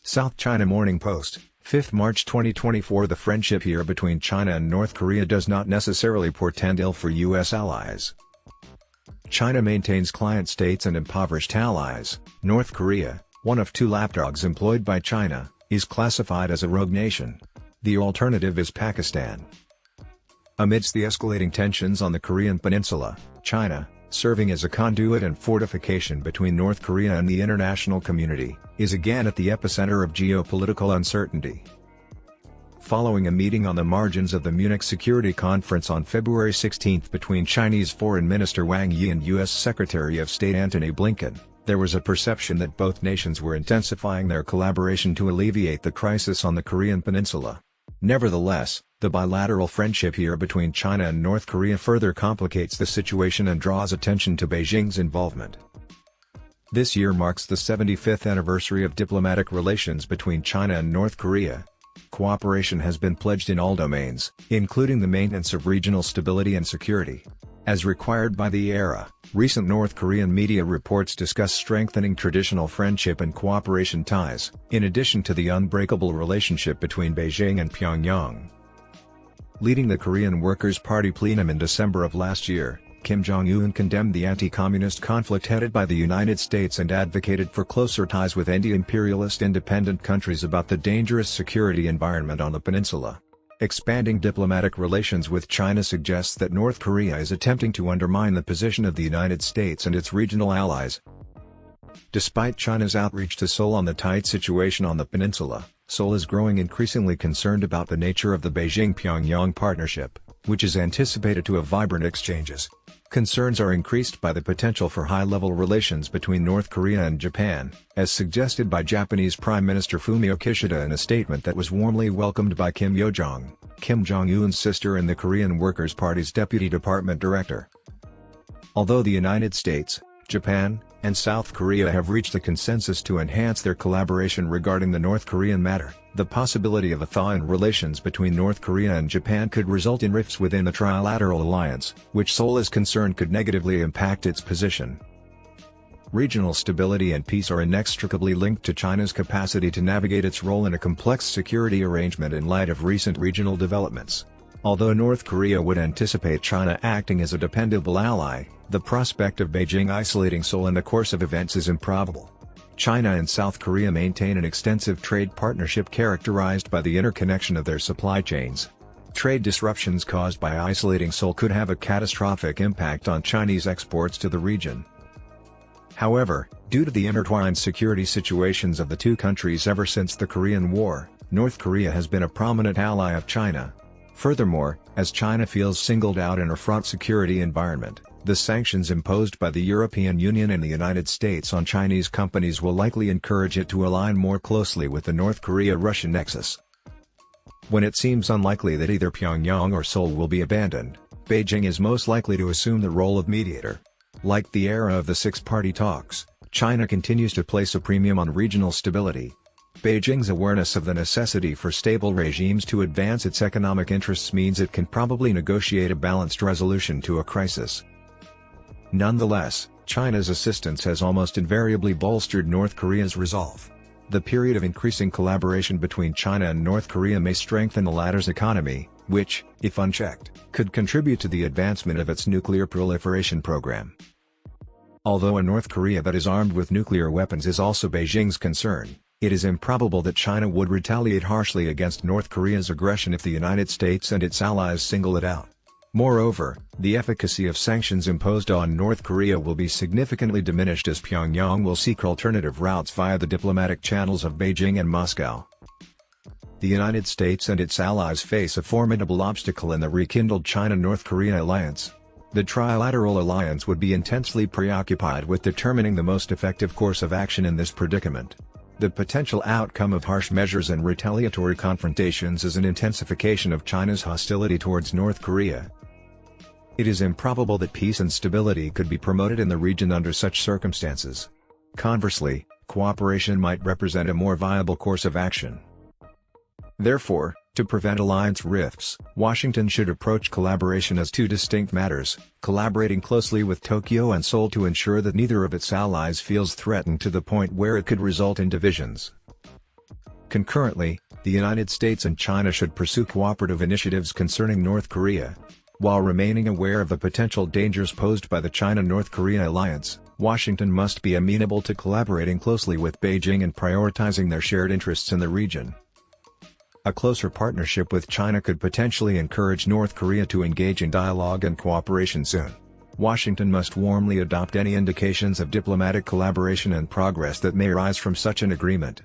South China Morning Post, 5 March 2024. The friendship here between China and North Korea does not necessarily portend ill for U.S. allies. China maintains client states and impoverished allies. North Korea, one of two lapdogs employed by China, is classified as a rogue nation. The alternative is Pakistan. Amidst the escalating tensions on the Korean peninsula, China, serving as a conduit and fortification between North Korea and the international community, is again at the epicenter of geopolitical uncertainty. Following a meeting on the margins of the Munich Security Conference on February 16 between Chinese Foreign Minister Wang and U.S. Secretary of State Antony Blinken, there was a perception that both nations were intensifying their collaboration to alleviate the crisis on the Korean peninsula. Nevertheless, the bilateral friendship here between China and North Korea further complicates the situation and draws attention to Beijing's involvement. This year marks the 75th anniversary of diplomatic relations between China and North Korea. Cooperation has been pledged in all domains, including the maintenance of regional stability and security. As required by the era, recent North Korean media reports discuss strengthening traditional friendship and cooperation ties, in addition to the unbreakable relationship between Beijing and Pyongyang. Leading the Korean Workers' Party plenum in December of last year, Kim Jong-un condemned the anti-communist conflict headed by the United States and advocated for closer ties with anti-imperialist independent countries about the dangerous security environment on the peninsula. Expanding diplomatic relations with China suggests that North Korea is attempting to undermine the position of the United States and its regional allies. Despite China's outreach to Seoul on the tight situation on the peninsula, Seoul is growing increasingly concerned about the nature of the Beijing-Pyongyang partnership, which is anticipated to have vibrant exchanges. Concerns are increased by the potential for high-level relations between North Korea and Japan, as suggested by Japanese Prime Minister Fumio Kishida in a statement that was warmly welcomed by Kim Yo-jong, Kim Jong-un's sister and the Korean Workers' Party's Deputy Department Director. Although the United States, Japan, and South Korea have reached a consensus to enhance their collaboration regarding the North Korean matter, the possibility of a thaw in relations between North Korea and Japan could result in rifts within the trilateral alliance, which Seoul is concerned could negatively impact its position. Regional stability and peace are inextricably linked to China's capacity to navigate its role in a complex security arrangement in light of recent regional developments. Although North Korea would anticipate China acting as a dependable ally, the prospect of Beijing isolating Seoul in the course of events is improbable. China and South Korea maintain an extensive trade partnership characterized by the interconnection of their supply chains. Trade disruptions caused by isolating Seoul could have a catastrophic impact on Chinese exports to the region. However, due to the intertwined security situations of the two countries ever since the Korean War, North Korea has been a prominent ally of China. Furthermore, as China feels singled out in a fraught security environment, the sanctions imposed by the European Union and the United States on Chinese companies will likely encourage it to align more closely with the North Korea-Russia nexus. When it seems unlikely that either Pyongyang or Seoul will be abandoned, Beijing is most likely to assume the role of mediator. Like the era of the six-party talks, China continues to place a premium on regional stability. Beijing's awareness of the necessity for stable regimes to advance its economic interests means it can probably negotiate a balanced resolution to a crisis. Nonetheless, China's assistance has almost invariably bolstered North Korea's resolve. The period of increasing collaboration between China and North Korea may strengthen the latter's economy, which, if unchecked, could contribute to the advancement of its nuclear proliferation program. Although a North Korea that is armed with nuclear weapons is also Beijing's concern, it is improbable that China would retaliate harshly against North Korea's aggression if the United States and its allies single it out. Moreover, the efficacy of sanctions imposed on North Korea will be significantly diminished as Pyongyang will seek alternative routes via the diplomatic channels of Beijing and Moscow. The United States and its allies face a formidable obstacle in the rekindled China-North Korea alliance. The trilateral alliance would be intensely preoccupied with determining the most effective course of action in this predicament. The potential outcome of harsh measures and retaliatory confrontations is an intensification of China's hostility towards North Korea. It is improbable that peace and stability could be promoted in the region under such circumstances. Conversely, cooperation might represent a more viable course of action. Therefore, to prevent alliance rifts, Washington should approach collaboration as two distinct matters, collaborating closely with Tokyo and Seoul to ensure that neither of its allies feels threatened to the point where it could result in divisions. Concurrently, the United States and China should pursue cooperative initiatives concerning North Korea. While remaining aware of the potential dangers posed by the China-North Korea alliance, Washington must be amenable to collaborating closely with Beijing and prioritizing their shared interests in the region. A closer partnership with China could potentially encourage North Korea to engage in dialogue and cooperation soon. Washington must warmly adopt any indications of diplomatic collaboration and progress that may arise from such an agreement.